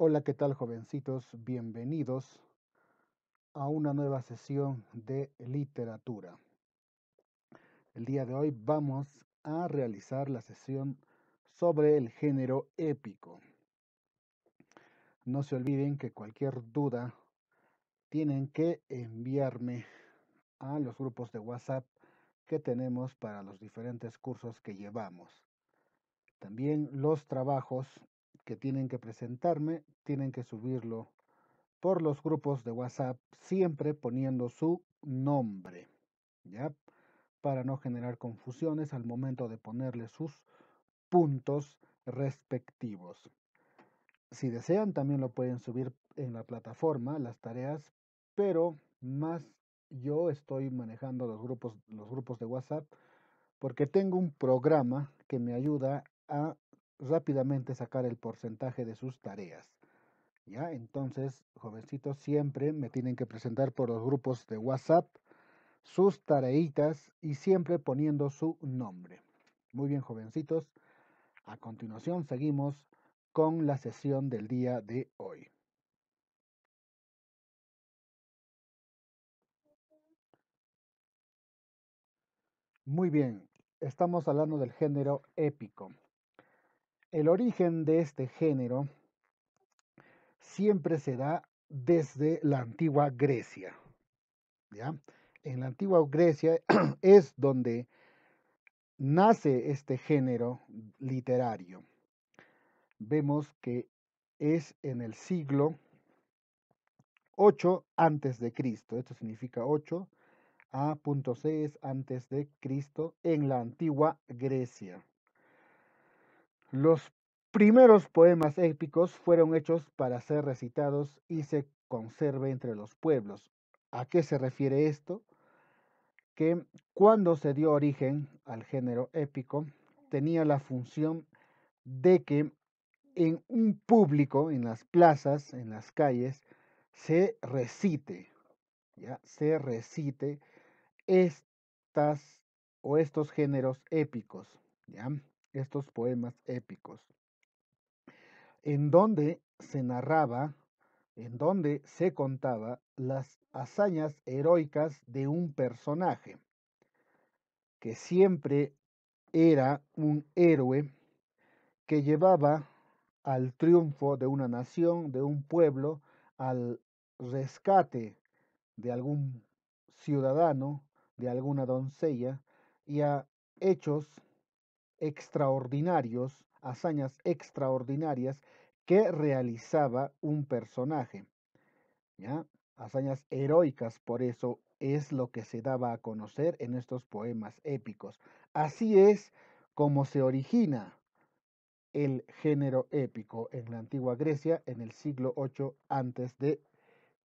Hola, ¿qué tal, jovencitos? Bienvenidos a una nueva sesión de literatura. El día de hoy vamos a realizar la sesión sobre el género épico. No se olviden que cualquier duda tienen que enviarme a los grupos de WhatsApp que tenemos para los diferentes cursos que llevamos. También los trabajos que tienen que presentarme tienen que subirlo por los grupos de WhatsApp, siempre poniendo su nombre, ¿ya? Para no generar confusiones al momento de ponerle sus puntos respectivos. Si desean, también lo pueden subir en la plataforma, las tareas, pero más yo estoy manejando los grupos de WhatsApp porque tengo un programa que me ayuda a rápidamente sacar el porcentaje de sus tareas. ¿Ya? Entonces, jovencitos, siempre me tienen que presentar por los grupos de WhatsApp sus tareitas y siempre poniendo su nombre. Muy bien, jovencitos. A continuación, seguimos con la sesión del día de hoy. Muy bien, estamos hablando del género épico. El origen de este género siempre se da desde la antigua Grecia. ¿Ya? En la antigua Grecia es donde nace este género literario. Vemos que es en el siglo 8 antes de Cristo. Esto significa 8 a.6 antes de Cristo en la antigua Grecia. Los primeros poemas épicos fueron hechos para ser recitados y se conserve entre los pueblos. ¿A qué se refiere esto? Que cuando se dio origen al género épico, tenía la función de que en un público, en las plazas, en las calles, se recite, ¿ya? Se recite estas o estos géneros épicos, ¿ya? Estos poemas épicos, en donde se narraba, en donde se contaba las hazañas heroicas de un personaje que siempre era un héroe que llevaba al triunfo de una nación, de un pueblo, al rescate de algún ciudadano, de alguna doncella, y a hechos extraordinarios, hazañas extraordinarias que realizaba un personaje, ¿ya? Hazañas heroicas, por eso es lo que se daba a conocer en estos poemas épicos. Así es como se origina el género épico en la antigua Grecia en el siglo 8 antes de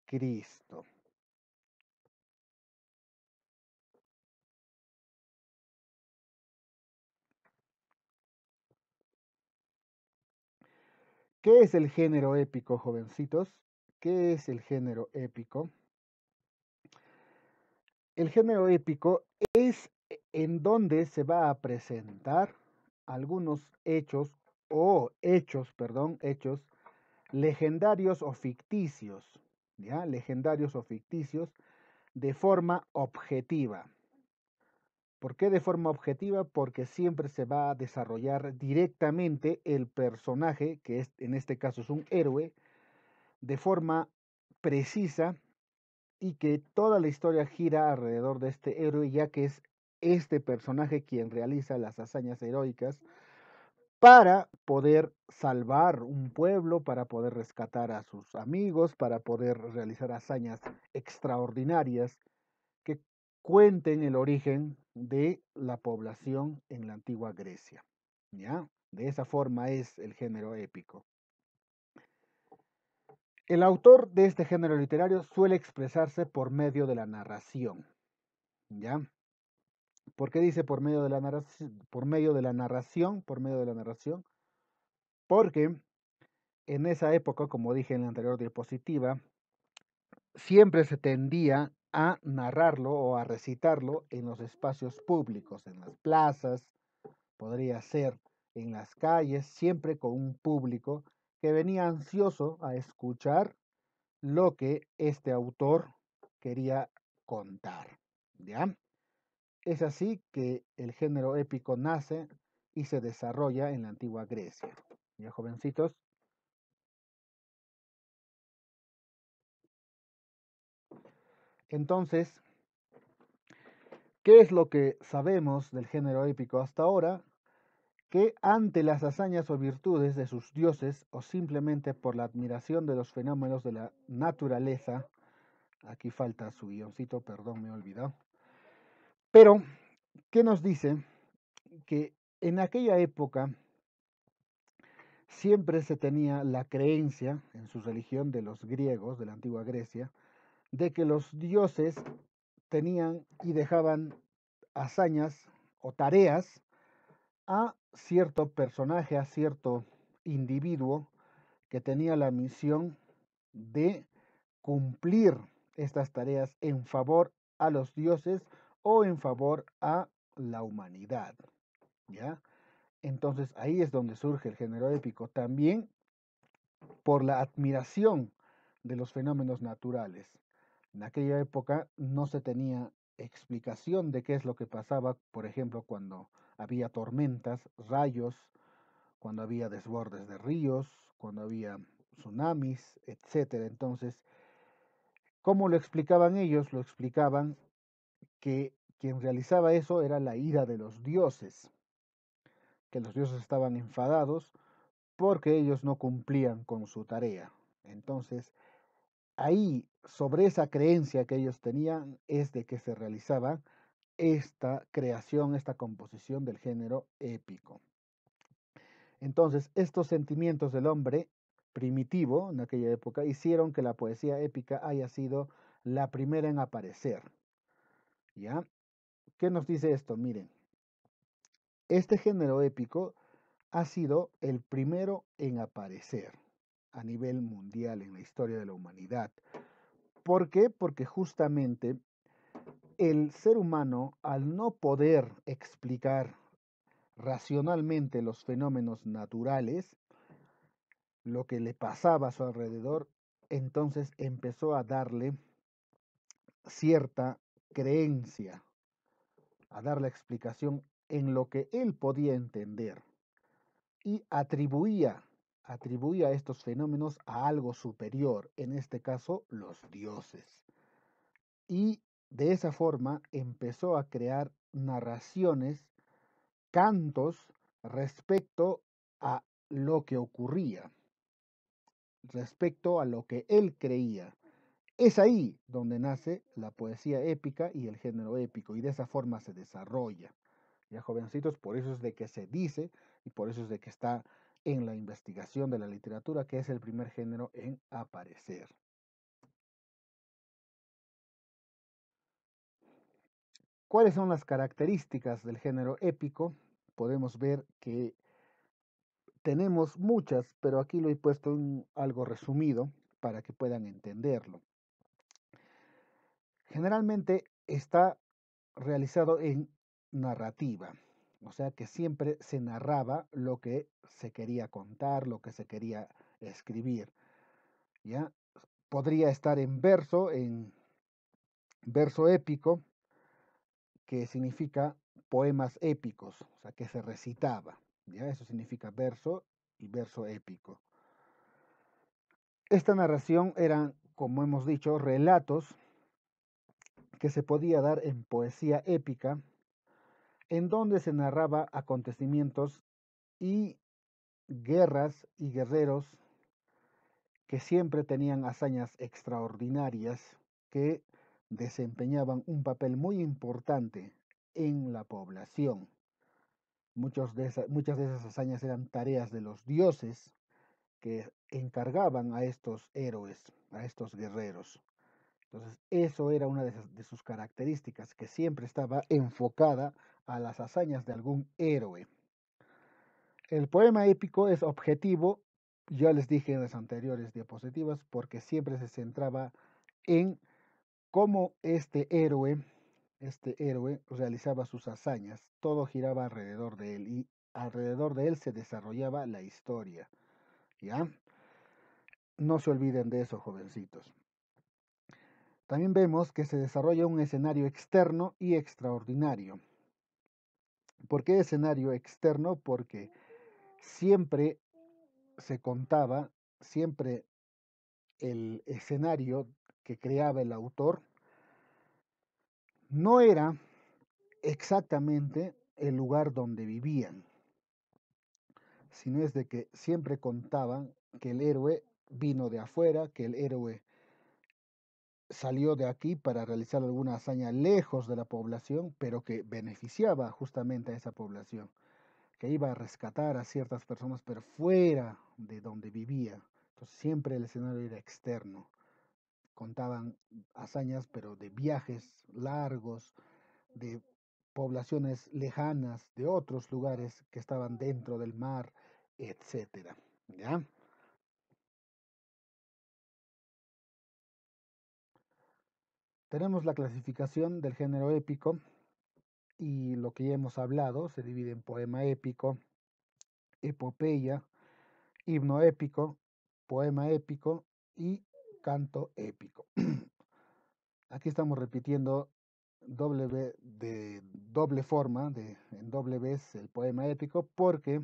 Cristo. ¿Qué es el género épico, jovencitos? ¿Qué es el género épico? El género épico es en donde se va a presentar algunos hechos legendarios o ficticios, ¿ya? Legendarios o ficticios de forma objetiva. ¿Por qué de forma objetiva? Porque siempre se va a desarrollar directamente el personaje, que es, en este caso es un héroe, de forma precisa y que toda la historia gira alrededor de este héroe, ya que es este personaje quien realiza las hazañas heroicas para poder salvar un pueblo, para poder rescatar a sus amigos, para poder realizar hazañas extraordinarias que cuenten el origen de la población en la antigua Grecia. ¿Ya? De esa forma es el género épico. El autor de este género literario suele expresarse por medio de la narración. ¿Ya? ¿Por qué dice por medio de la narración? Por medio de la narración, por medio de la narración. Porque en esa época, como dije en la anterior diapositiva, siempre se tendía a narrarlo o a recitarlo en los espacios públicos, en las plazas, podría ser en las calles, siempre con un público que venía ansioso a escuchar lo que este autor quería contar. ¿Ya? Es así que el género épico nace y se desarrolla en la antigua Grecia. ¿Ya, jovencitos? Entonces, ¿qué es lo que sabemos del género épico hasta ahora? Que ante las hazañas o virtudes de sus dioses o simplemente por la admiración de los fenómenos de la naturaleza, aquí falta su guioncito, perdón, me he olvidado, pero, ¿qué nos dice? Que en aquella época siempre se tenía la creencia en su religión de los griegos, de la antigua Grecia, de que los dioses tenían y dejaban hazañas o tareas a cierto personaje, a cierto individuo que tenía la misión de cumplir estas tareas en favor a los dioses o en favor a la humanidad, ¿ya? Entonces ahí es donde surge el género épico, también por la admiración de los fenómenos naturales. En aquella época no se tenía explicación de qué es lo que pasaba, por ejemplo, cuando había tormentas, rayos, cuando había desbordes de ríos, cuando había tsunamis, etcétera. Entonces, ¿cómo lo explicaban ellos? Lo explicaban que quien realizaba eso era la ira de los dioses, que los dioses estaban enfadados porque ellos no cumplían con su tarea. Entonces, ahí, sobre esa creencia que ellos tenían, es de que se realizaba esta creación, esta composición del género épico. Entonces, estos sentimientos del hombre primitivo en aquella época hicieron que la poesía épica haya sido la primera en aparecer. ¿Ya? ¿Qué nos dice esto? Miren, este género épico ha sido el primero en aparecer a nivel mundial en la historia de la humanidad. ¿Por qué? Porque justamente el ser humano, al no poder explicar racionalmente los fenómenos naturales, lo que le pasaba a su alrededor, entonces empezó a darle cierta creencia, a dar la explicación en lo que él podía entender y atribuía estos fenómenos a algo superior, en este caso los dioses. Y de esa forma empezó a crear narraciones, cantos respecto a lo que ocurría, respecto a lo que él creía. Es ahí donde nace la poesía épica y el género épico, y de esa forma se desarrolla. Ya, jovencitos, por eso es de que se dice y por eso es de que está en la investigación de la literatura, que es el primer género en aparecer. ¿Cuáles son las características del género épico? Podemos ver que tenemos muchas, pero aquí lo he puesto en algo resumido para que puedan entenderlo. Generalmente está realizado en narrativa, o sea que siempre se narraba lo que se quería contar, lo que se quería escribir, ¿ya? Podría estar en verso épico, que significa poemas épicos, o sea que se recitaba, ¿ya? Eso significa verso y verso épico. Esta narración eran, como hemos dicho, relatos que se podía dar en poesía épica, en donde se narraba acontecimientos y guerras y guerreros que siempre tenían hazañas extraordinarias que desempeñaban un papel muy importante en la población. Muchas de esas hazañas eran tareas de los dioses que encargaban a estos héroes, a estos guerreros. Entonces, eso era una de sus características, que siempre estaba enfocada a las hazañas de algún héroe. El poema épico es objetivo, ya les dije en las anteriores diapositivas, porque siempre se centraba en cómo este héroe realizaba sus hazañas. Todo giraba alrededor de él y alrededor de él se desarrollaba la historia. ¿ya? No se olviden de eso, jovencitos. También vemos que se desarrolla un escenario externo y extraordinario. ¿Por qué escenario externo? Porque siempre se contaba, siempre el escenario que creaba el autor no era exactamente el lugar donde vivían, sino es de que siempre contaban que el héroe vino de afuera, que el héroe salió de aquí para realizar alguna hazaña lejos de la población, pero que beneficiaba justamente a esa población, que iba a rescatar a ciertas personas, pero fuera de donde vivía. Entonces siempre el escenario era externo. Contaban hazañas, pero de viajes largos, de poblaciones lejanas, de otros lugares que estaban dentro del mar, etcétera. ¿Ya? Tenemos la clasificación del género épico y lo que ya hemos hablado se divide en poema épico, epopeya, himno épico, poema épico y canto épico. Aquí estamos repitiendo de doble forma, en doble vez el poema épico, porque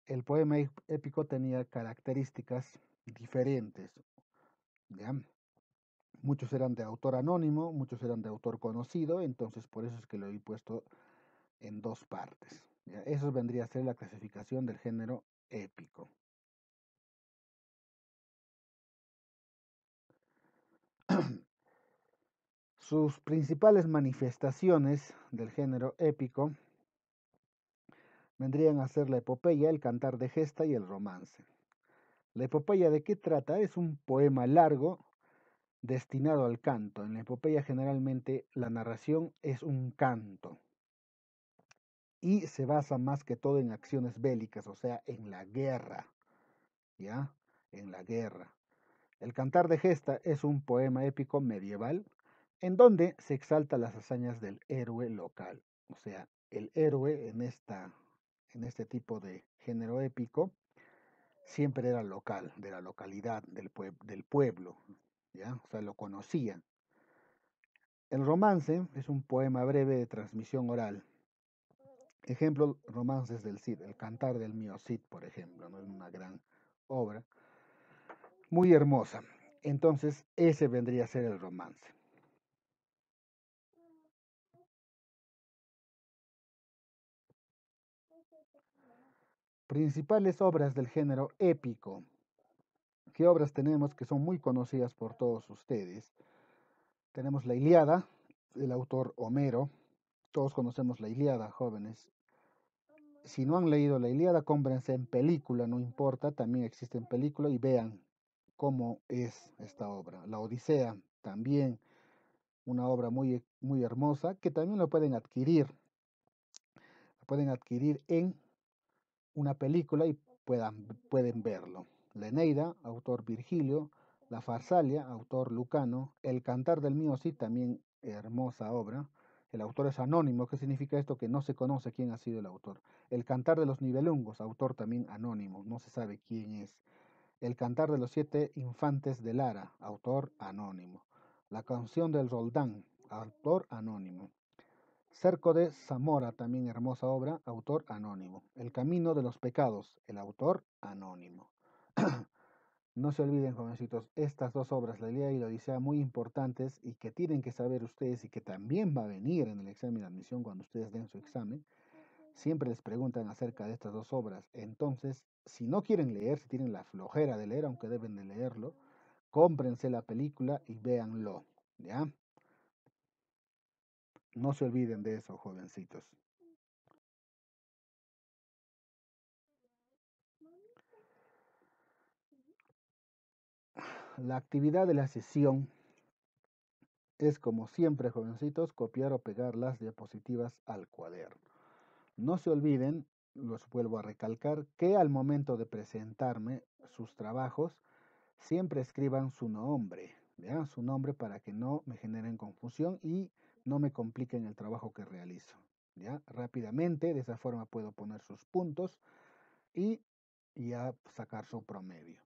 el poema épico tenía características diferentes. ¿Ya? Muchos eran de autor anónimo, muchos eran de autor conocido, entonces por eso es que lo he puesto en dos partes. ¿Ya? Eso vendría a ser la clasificación del género épico. Sus principales manifestaciones del género épico vendrían a ser la epopeya, el cantar de gesta y el romance. La epopeya, ¿de qué trata? Es un poema largo destinado al canto. En la epopeya generalmente la narración es un canto y se basa más que todo en acciones bélicas, o sea, en la guerra, ¿ya? En la guerra. El cantar de gesta es un poema épico medieval en donde se exalta las hazañas del héroe local. O sea, el héroe en este tipo de género épico siempre era local, de la localidad, del pueblo, ¿ya? O sea, lo conocían. El romance es un poema breve de transmisión oral. Ejemplo, romances del Cid, el cantar del mío Cid, por ejemplo, ¿no? Es una gran obra, muy hermosa. Entonces, ese vendría a ser el romance. Principales obras del género épico. ¿Qué obras tenemos que son muy conocidas por todos ustedes? Tenemos la Ilíada, del autor Homero. Todos conocemos la Ilíada, jóvenes. Si no han leído la Ilíada, cómprense en película, no importa, también existe en película y vean cómo es esta obra. La Odisea, también una obra muy, muy hermosa, que también lo pueden adquirir en una película y pueden verlo. La Eneida, autor Virgilio, La Farsalia, autor Lucano, El Cantar del Mío Cid, también hermosa obra. El autor es anónimo. ¿Qué significa esto? Que no se conoce quién ha sido el autor. El Cantar de los Nibelungos, autor también anónimo, no se sabe quién es. El Cantar de los Siete Infantes de Lara, autor anónimo. La Canción del Roldán, autor anónimo. Cerco de Zamora, también hermosa obra, autor anónimo. El Camino de los Pecados, el autor anónimo. No se olviden, jovencitos, estas dos obras, la Ilíada y la Odisea, muy importantes y que tienen que saber ustedes y que también va a venir en el examen de admisión cuando ustedes den su examen. Siempre les preguntan acerca de estas dos obras. Entonces, si no quieren leer, si tienen la flojera de leer, aunque deben de leerlo, cómprense la película y véanlo. ¿Ya? No se olviden de eso, jovencitos. La actividad de la sesión es, como siempre, jovencitos, copiar o pegar las diapositivas al cuaderno. No se olviden, los vuelvo a recalcar, que al momento de presentarme sus trabajos, siempre escriban su nombre, ¿ya? Su nombre para que no me generen confusión y no me compliquen el trabajo que realizo, ¿ya? Rápidamente, de esa forma puedo poner sus puntos y y a sacar su promedio.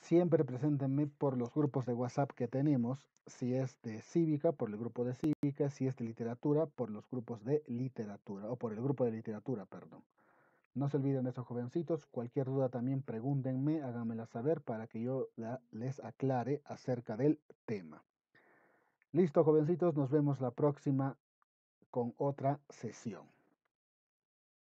Siempre preséntenme por los grupos de WhatsApp que tenemos, si es de cívica, por el grupo de cívica, si es de literatura, por los grupos de literatura, o por el grupo de literatura, perdón. No se olviden de esos jovencitos, cualquier duda también pregúntenme, háganmela saber para que yo les aclare acerca del tema. Listo, jovencitos, nos vemos la próxima con otra sesión.